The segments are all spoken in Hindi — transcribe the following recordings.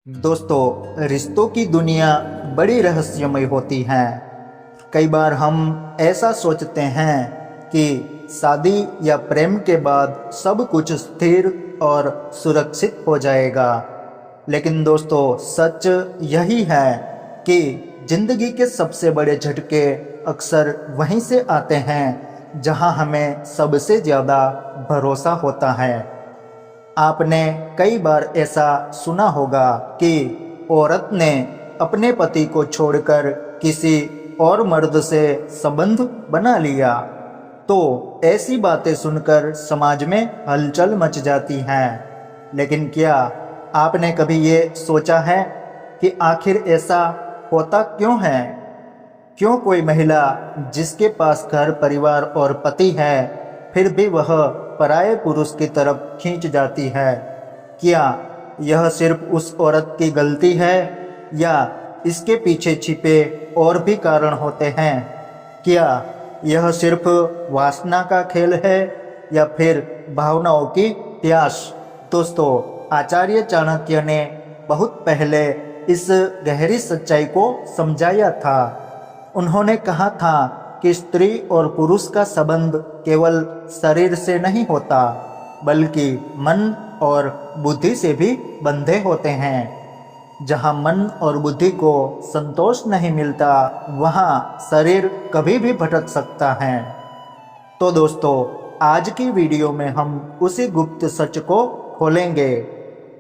दोस्तों, रिश्तों की दुनिया बड़ी रहस्यमय होती है। कई बार हम ऐसा सोचते हैं कि शादी या प्रेम के बाद सब कुछ स्थिर और सुरक्षित हो जाएगा। लेकिन दोस्तों, सच यही है कि जिंदगी के सबसे बड़े झटके अक्सर वहीं से आते हैं जहां हमें सबसे ज़्यादा भरोसा होता है। आपने कई बार ऐसा सुना होगा कि औरत ने अपने पति को छोड़कर किसी और मर्द से संबंध बना लिया। तो ऐसी बातें सुनकर समाज में हलचल मच जाती है। लेकिन क्या आपने कभी ये सोचा है कि आखिर ऐसा होता क्यों है? क्यों कोई महिला जिसके पास घर परिवार और पति है फिर भी वह पराये पुरुष की तरफ खींच जाती है? क्या यह सिर्फ उस औरत की गलती है या इसके पीछे छिपे और भी कारण होते हैं? क्या यह सिर्फ वासना का खेल है या फिर भावनाओं की प्यास? दोस्तों, आचार्य चाणक्य ने बहुत पहले इस गहरी सच्चाई को समझाया था। उन्होंने कहा था कि स्त्री और पुरुष का संबंध केवल शरीर से नहीं होता, बल्कि मन और बुद्धि से भी बंधे होते हैं। जहाँ मन और बुद्धि को संतोष नहीं मिलता, वहाँ शरीर कभी भी भटक सकता है। तो दोस्तों, आज की वीडियो में हम उसी गुप्त सच को खोलेंगे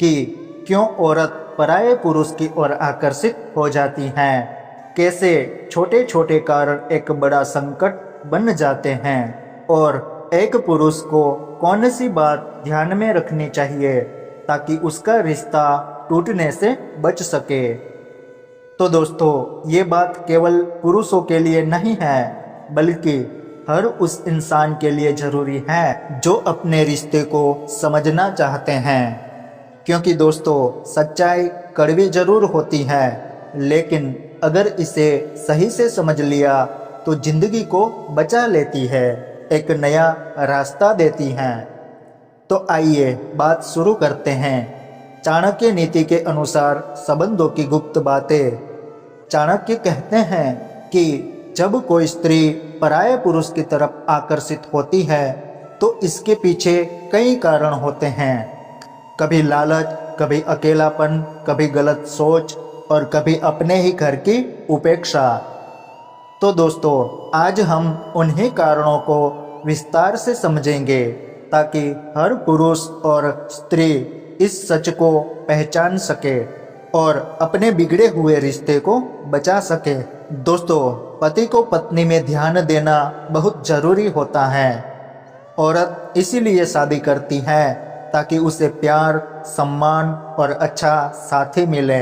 कि क्यों औरत पराये पुरुष की ओर आकर्षित हो जाती हैं, कैसे छोटे छोटे कारण एक बड़ा संकट बन जाते हैं और एक पुरुष को कौन सी बात ध्यान में रखनी चाहिए ताकि उसका रिश्ता टूटने से बच सके। तो दोस्तों, ये बात केवल पुरुषों के लिए नहीं है, बल्कि हर उस इंसान के लिए ज़रूरी है जो अपने रिश्ते को समझना चाहते हैं। क्योंकि दोस्तों, सच्चाई कड़वी ज़रूर होती है, लेकिन अगर इसे सही से समझ लिया तो जिंदगी को बचा लेती है, एक नया रास्ता देती है। तो आइए बात शुरू करते हैं। चाणक्य नीति के अनुसार संबंधों की गुप्त बातें। चाणक्य कहते हैं कि जब कोई स्त्री पराये पुरुष की तरफ आकर्षित होती है तो इसके पीछे कई कारण होते हैं। कभी लालच, कभी अकेलापन, कभी गलत सोच और कभी अपने ही घर की उपेक्षा। तो दोस्तों, आज हम उन्हीं कारणों को विस्तार से समझेंगे ताकि हर पुरुष और स्त्री इस सच को पहचान सके और अपने बिगड़े हुए रिश्ते को बचा सके। दोस्तों, पति को पत्नी में ध्यान देना बहुत ज़रूरी होता है। औरत इसीलिए शादी करती है ताकि उसे प्यार, सम्मान और अच्छा साथी मिले।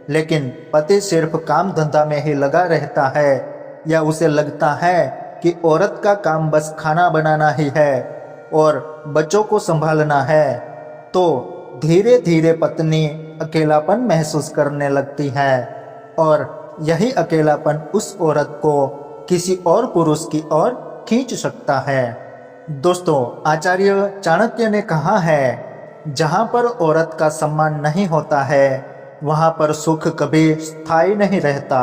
लेकिन पति सिर्फ काम धंधा में ही लगा रहता है या उसे लगता है कि औरत का काम बस खाना बनाना ही है और बच्चों को संभालना है, तो धीरे धीरे पत्नी अकेलापन महसूस करने लगती है और यही अकेलापन उस औरत को किसी और पुरुष की ओर खींच सकता है। दोस्तों, आचार्य चाणक्य ने कहा है, जहाँ पर औरत का सम्मान नहीं होता है वहाँ पर सुख कभी स्थायी नहीं रहता।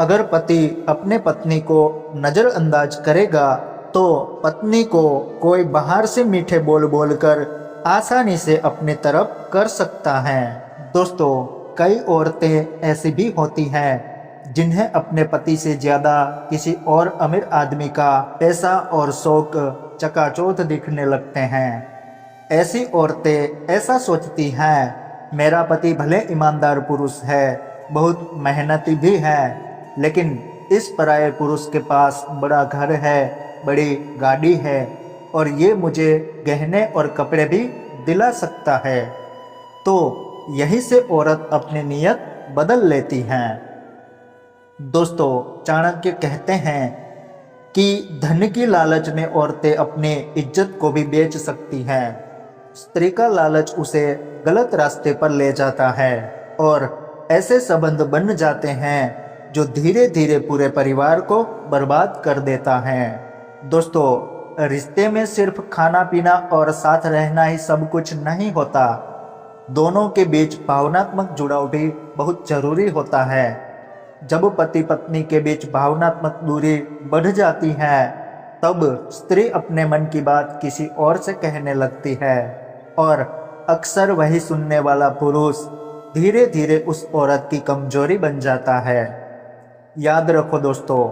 अगर पति अपने पत्नी को नज़रअंदाज करेगा तो पत्नी को कोई बाहर से मीठे बोल बोलकर आसानी से अपनी तरफ कर सकता है। दोस्तों, कई औरतें ऐसी भी होती हैं जिन्हें अपने पति से ज़्यादा किसी और अमीर आदमी का पैसा और शौक चकाचौंध दिखने लगते हैं। ऐसी औरतें ऐसा सोचती हैं, मेरा पति भले ईमानदार पुरुष है, बहुत मेहनती भी है, लेकिन इस पराये पुरुष के पास बड़ा घर है, बड़ी गाड़ी है और ये मुझे गहने और कपड़े भी दिला सकता है। तो यही से औरत अपनी नीयत बदल लेती हैं। दोस्तों, चाणक्य कहते हैं कि धन की लालच में औरतें अपनी इज्जत को भी बेच सकती हैं। स्त्री का लालच उसे गलत रास्ते पर ले जाता है और ऐसे संबंध बन जाते हैं जो धीरे धीरे पूरे परिवार को बर्बाद कर देता है। दोस्तों, रिश्ते में सिर्फ खाना पीना और साथ रहना ही सब कुछ नहीं होता। दोनों के बीच भावनात्मक जुड़ाव भी बहुत जरूरी होता है। जब पति पत्नी के बीच भावनात्मक दूरी बढ़ जाती है तब स्त्री अपने मन की बात किसी और से कहने लगती है और अक्सर वही सुनने वाला पुरुष धीरे धीरे उस औरत की कमजोरी बन जाता है। याद रखो दोस्तों,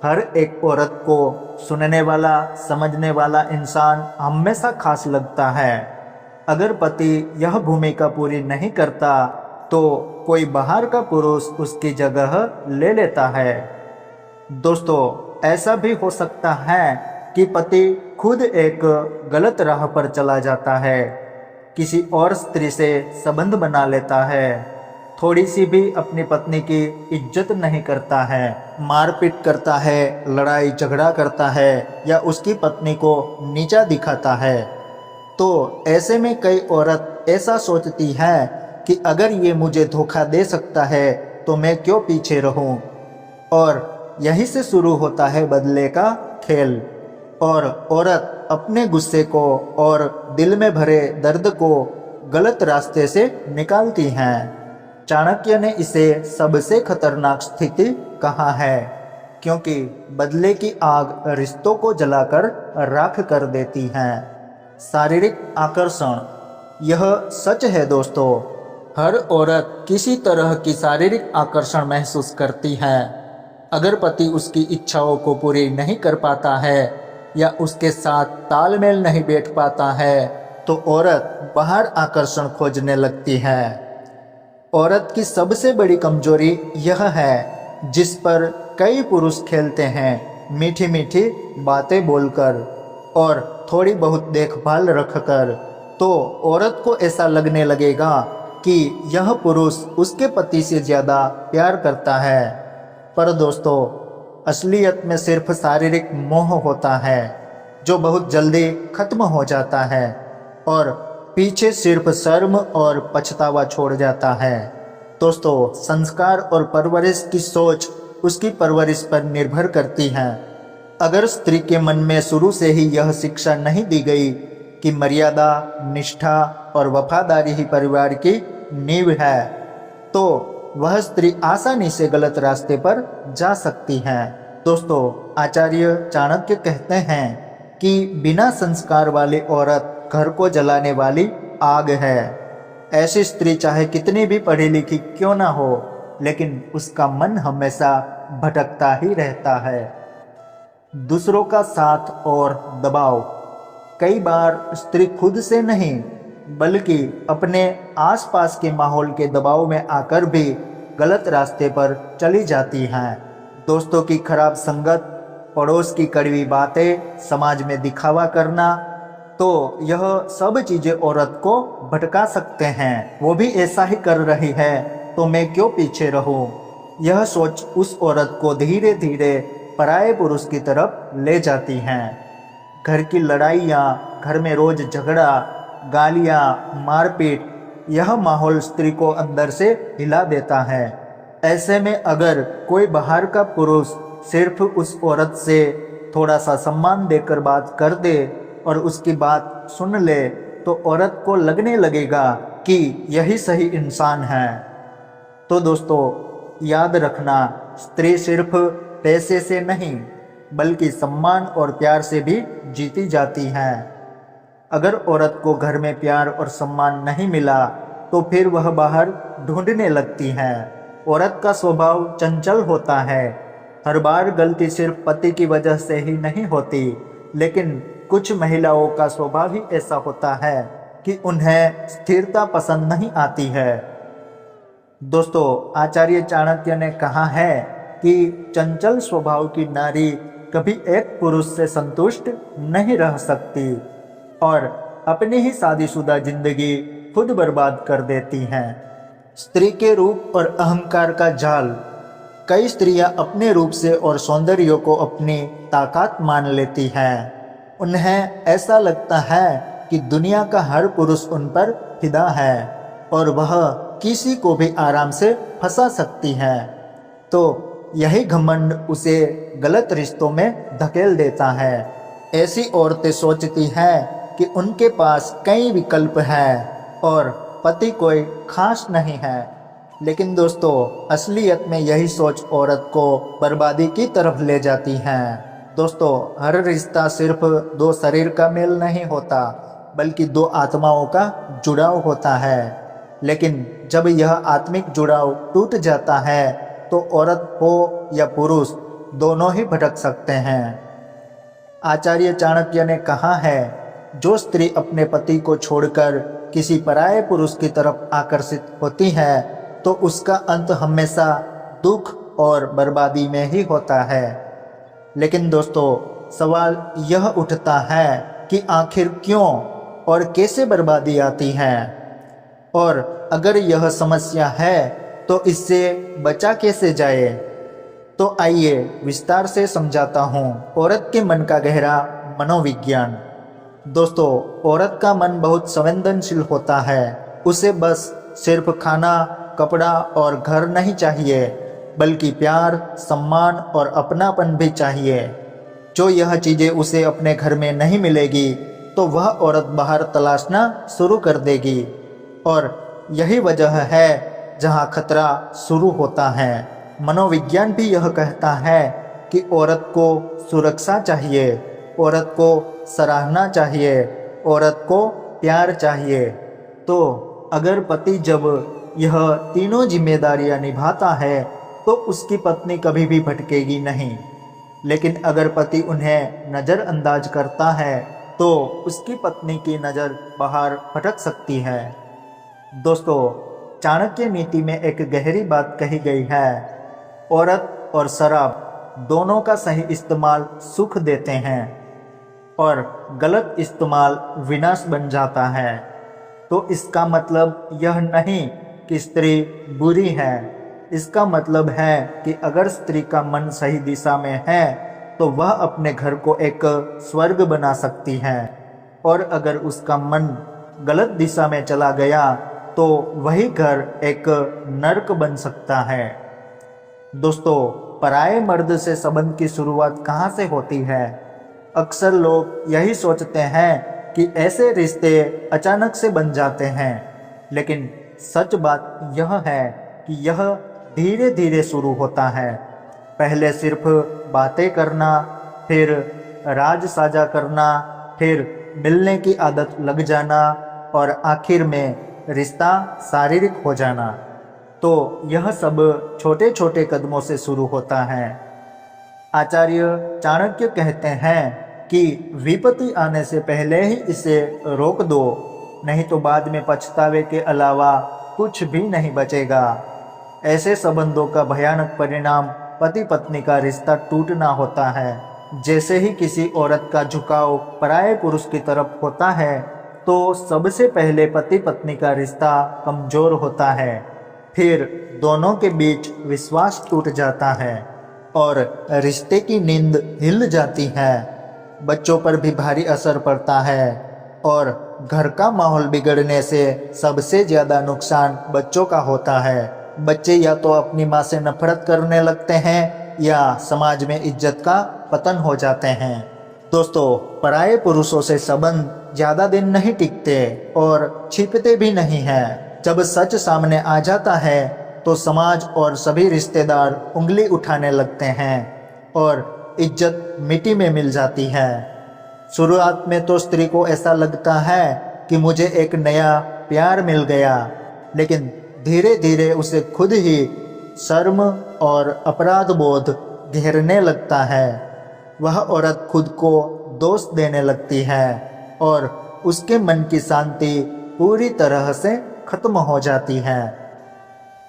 हर एक औरत को सुनने वाला समझने वाला इंसान हमेशा खास लगता है। अगर पति यह भूमिका पूरी नहीं करता तो कोई बाहर का पुरुष उसकी जगह ले लेता है। दोस्तों, ऐसा भी हो सकता है कि पति खुद एक गलत राह पर चला जाता है, किसी और स्त्री से संबंध बना लेता है, थोड़ी सी भी अपनी पत्नी की इज्जत नहीं करता है, मारपीट करता है, लड़ाई झगड़ा करता है या उसकी पत्नी को नीचा दिखाता है। तो ऐसे में कई औरत ऐसा सोचती है कि अगर ये मुझे धोखा दे सकता है तो मैं क्यों पीछे रहूं। और यहीं से शुरू होता है बदले का खेल और औरत अपने गुस्से को और दिल में भरे दर्द को गलत रास्ते से निकालती हैं। चाणक्य ने इसे सबसे खतरनाक स्थिति कहा है, क्योंकि बदले की आग रिश्तों को जलाकर राख कर देती है। शारीरिक आकर्षण, यह सच है दोस्तों, हर औरत किसी तरह की शारीरिक आकर्षण महसूस करती है। अगर पति उसकी इच्छाओं को पूरी नहीं कर पाता है या उसके साथ तालमेल नहीं बैठ पाता है तो औरत बाहर आकर्षण खोजने लगती है। औरत की सबसे बड़ी कमजोरी यह है, जिस पर कई पुरुष खेलते हैं, मीठी मीठी बातें बोलकर और थोड़ी बहुत देखभाल रखकर। तो औरत को ऐसा लगने लगेगा कि यह पुरुष उसके पति से ज़्यादा प्यार करता है। पर दोस्तों, असलियत में सिर्फ शारीरिक मोह होता है जो बहुत जल्दी खत्म हो जाता है और पीछे सिर्फ शर्म और पछतावा छोड़ जाता है। दोस्तों, संस्कार और परवरिश की सोच उसकी परवरिश पर निर्भर करती है। अगर स्त्री के मन में शुरू से ही यह शिक्षा नहीं दी गई कि मर्यादा, निष्ठा और वफादारी ही परिवार की नींव है, तो वह स्त्री आसानी से गलत रास्ते पर जा सकती है। दोस्तों, आचार्य चाणक्य कहते हैं कि बिना संस्कार वाली औरत घर को जलाने वाली आग है। ऐसी स्त्री चाहे कितनी भी पढ़ी लिखी क्यों ना हो, लेकिन उसका मन हमेशा भटकता ही रहता है। दूसरों का साथ और दबाव, कई बार स्त्री खुद से नहीं बल्कि अपने आसपास के माहौल के दबाव में आकर भी गलत रास्ते पर चली जाती हैं। दोस्तों की खराब संगत, पड़ोस की कड़वी बातें, समाज में दिखावा करना, तो यह सब चीज़ें औरत को भटका सकते हैं। वो भी ऐसा ही कर रही है तो मैं क्यों पीछे रहूं। यह सोच उस औरत को धीरे धीरे पराये पुरुष की तरफ ले जाती हैं। घर की लड़ाइयाँ, घर में रोज झगड़ा, गालियाँ, मारपीट, यह माहौल स्त्री को अंदर से हिला देता है। ऐसे में अगर कोई बाहर का पुरुष सिर्फ उस औरत से थोड़ा सा सम्मान देकर बात कर दे और उसकी बात सुन ले तो औरत को लगने लगेगा कि यही सही इंसान है। तो दोस्तों, याद रखना, स्त्री सिर्फ पैसे से नहीं बल्कि सम्मान और प्यार से भी जीती जाती है। अगर औरत को घर में प्यार और सम्मान नहीं मिला तो फिर वह बाहर ढूंढने लगती है। औरत का स्वभाव चंचल होता है। हर बार गलती सिर्फ पति की वजह से ही नहीं होती, लेकिन कुछ महिलाओं का स्वभाव ही ऐसा होता है कि उन्हें स्थिरता पसंद नहीं आती है। दोस्तों, आचार्य चाणक्य ने कहा है कि चंचल स्वभाव की नारी कभी एक पुरुष से संतुष्ट नहीं रह सकती और अपनी ही शादीशुदा जिंदगी खुद बर्बाद कर देती हैं। स्त्री के रूप और अहंकार का जाल, कई स्त्रियां अपने रूप से और सौंदर्य को अपनी ताकत मान लेती हैं। उन्हें ऐसा लगता है कि दुनिया का हर पुरुष उन पर फिदा है और वह किसी को भी आराम से फंसा सकती है। तो यही घमंड उसे गलत रिश्तों में धकेल देता है। ऐसी औरतें सोचती हैं कि उनके पास कई विकल्प हैं और पति कोई खास नहीं है। लेकिन दोस्तों, असलियत में यही सोच औरत को बर्बादी की तरफ ले जाती है। दोस्तों, हर रिश्ता सिर्फ दो शरीर का मेल नहीं होता, बल्कि दो आत्माओं का जुड़ाव होता है। लेकिन जब यह आत्मिक जुड़ाव टूट जाता है तो औरत हो या पुरुष, दोनों ही भटक सकते हैं। आचार्य चाणक्य ने कहा है, जो स्त्री अपने पति को छोड़कर किसी पराये पुरुष की तरफ आकर्षित होती है तो उसका अंत हमेशा दुख और बर्बादी में ही होता है। लेकिन दोस्तों, सवाल यह उठता है कि आखिर क्यों और कैसे बर्बादी आती है, और अगर यह समस्या है तो इससे बचा कैसे जाए। तो आइए विस्तार से समझाता हूँ औरत के मन का गहरा मनोविज्ञान। दोस्तों, औरत का मन बहुत संवेदनशील होता है। उसे बस सिर्फ खाना, कपड़ा और घर नहीं चाहिए, बल्कि प्यार, सम्मान और अपनापन भी चाहिए। जो यह चीज़ें उसे अपने घर में नहीं मिलेगी तो वह औरत बाहर तलाशना शुरू कर देगी। और यही वजह है जहाँ खतरा शुरू होता है। मनोविज्ञान भी यह कहता है कि औरत को सुरक्षा चाहिए, औरत को सराहना चाहिए, औरत को प्यार चाहिए। तो अगर पति जब यह तीनों जिम्मेदारियां निभाता है तो उसकी पत्नी कभी भी भटकेगी नहीं। लेकिन अगर पति उन्हें नज़रअंदाज करता है तो उसकी पत्नी की नज़र बाहर भटक सकती है। दोस्तों, चाणक्य नीति में एक गहरी बात कही गई है, औरत और शराब दोनों का सही इस्तेमाल सुख देते हैं और गलत इस्तेमाल विनाश बन जाता है। तो इसका मतलब यह नहीं कि स्त्री बुरी है। इसका मतलब है कि अगर स्त्री का मन सही दिशा में है तो वह अपने घर को एक स्वर्ग बना सकती है, और अगर उसका मन गलत दिशा में चला गया तो वही घर एक नरक बन सकता है। दोस्तों, पराये मर्द से संबंध की शुरुआत कहाँ से होती है? अक्सर लोग यही सोचते हैं कि ऐसे रिश्ते अचानक से बन जाते हैं, लेकिन सच बात यह है कि यह धीरे धीरे शुरू होता है। पहले सिर्फ बातें करना, फिर राज साझा करना, फिर मिलने की आदत लग जाना और आखिर में रिश्ता शारीरिक हो जाना। तो यह सब छोटे छोटे कदमों से शुरू होता है। आचार्य चाणक्य कहते हैं कि विपत्ति आने से पहले ही इसे रोक दो, नहीं तो बाद में पछतावे के अलावा कुछ भी नहीं बचेगा। ऐसे संबंधों का भयानक परिणाम पति पत्नी का रिश्ता टूटना होता है। जैसे ही किसी औरत का झुकाव पराये पुरुष की तरफ होता है तो सबसे पहले पति पत्नी का रिश्ता कमजोर होता है। फिर दोनों के बीच विश्वास टूट जाता है और रिश्ते की नींद हिल जाती है। बच्चों पर भी भारी असर पड़ता है और घर का माहौल बिगड़ने से सबसे ज़्यादा नुकसान बच्चों का होता है। बच्चे या तो अपनी माँ से नफरत करने लगते हैं या समाज में इज्जत का पतन हो जाते हैं। दोस्तों, पराये पुरुषों से संबंध ज़्यादा दिन नहीं टिकते और छिपते भी नहीं हैं। जब सच सामने आ जाता है तो समाज और सभी रिश्तेदार उंगली उठाने लगते हैं और इज्जत मिट्टी में मिल जाती है। शुरुआत में तो स्त्री को ऐसा लगता है कि मुझे एक नया प्यार मिल गया, लेकिन धीरे धीरे उसे खुद ही शर्म और अपराध बोध घेरने लगता है। वह औरत खुद को दोष देने लगती है और उसके मन की शांति पूरी तरह से खत्म हो जाती है।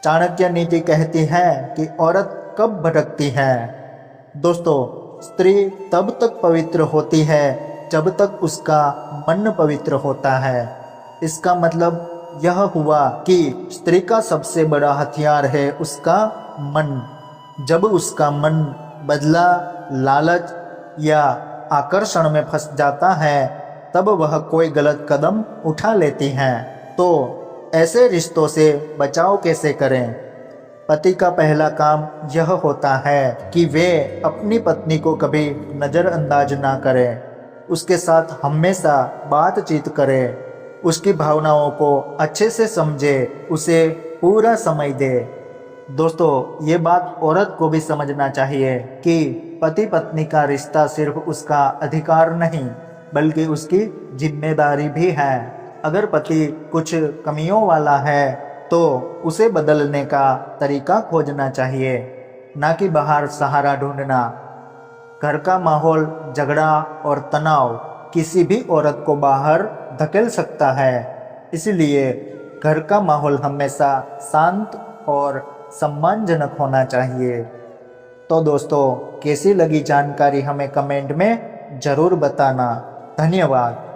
चाणक्य नीति कहती है कि औरत कब भटकती है? दोस्तों, स्त्री तब तक पवित्र होती है जब तक उसका मन पवित्र होता है। इसका मतलब यह हुआ कि स्त्री का सबसे बड़ा हथियार है उसका मन। जब उसका मन बदला, लालच या आकर्षण में फंस जाता है तब वह कोई गलत कदम उठा लेती हैं। तो ऐसे रिश्तों से बचाव कैसे करें? पति का पहला काम यह होता है कि वे अपनी पत्नी को कभी नज़रअंदाज ना करें। उसके साथ हमेशा बातचीत करें, उसकी भावनाओं को अच्छे से समझे, उसे पूरा समय दे। दोस्तों, ये बात औरत को भी समझना चाहिए कि पति पत्नी का रिश्ता सिर्फ उसका अधिकार नहीं, बल्कि उसकी जिम्मेदारी भी है। अगर पति कुछ कमियों वाला है तो उसे बदलने का तरीका खोजना चाहिए, ना कि बाहर सहारा ढूंढना। घर का माहौल झगड़ा और तनाव किसी भी औरत को बाहर धकेल सकता है। इसलिए घर का माहौल हमेशा शांत और सम्मानजनक होना चाहिए। तो दोस्तों, कैसी लगी जानकारी हमें कमेंट में ज़रूर बताना। धन्यवाद।